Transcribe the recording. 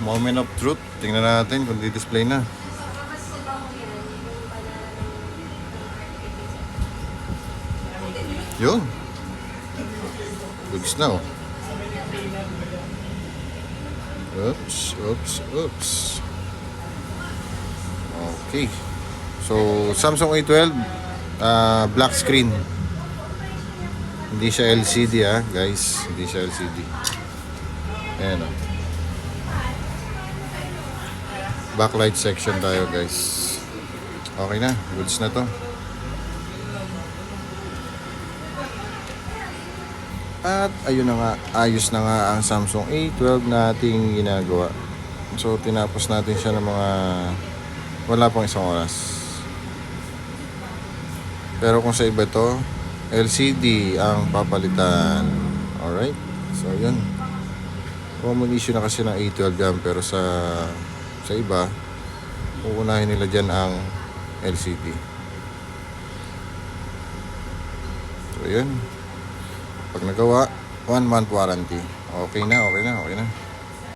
Moment of truth. Tingnan natin kung di-display na. Yun. Goods na, oh. Oops. Okay. So, Samsung A12 black screen. Hindi siya LCD guys. Hindi siya LCD. Ayan, oh. Backlight section tayo, guys. Okay na. Goods na to. At ayun na nga, ayos na nga ang Samsung A12 na ating ginagawa. So tinapos natin siya ng mga wala pang isang oras. Pero kung sa iba to, LCD ang papalitan. Alright, so yun. Common issue na kasi ng A12 yan, pero sa iba, uunahin nila dyan ang LCD. So yun. Pag nagawa, 1 month warranty. Okay na.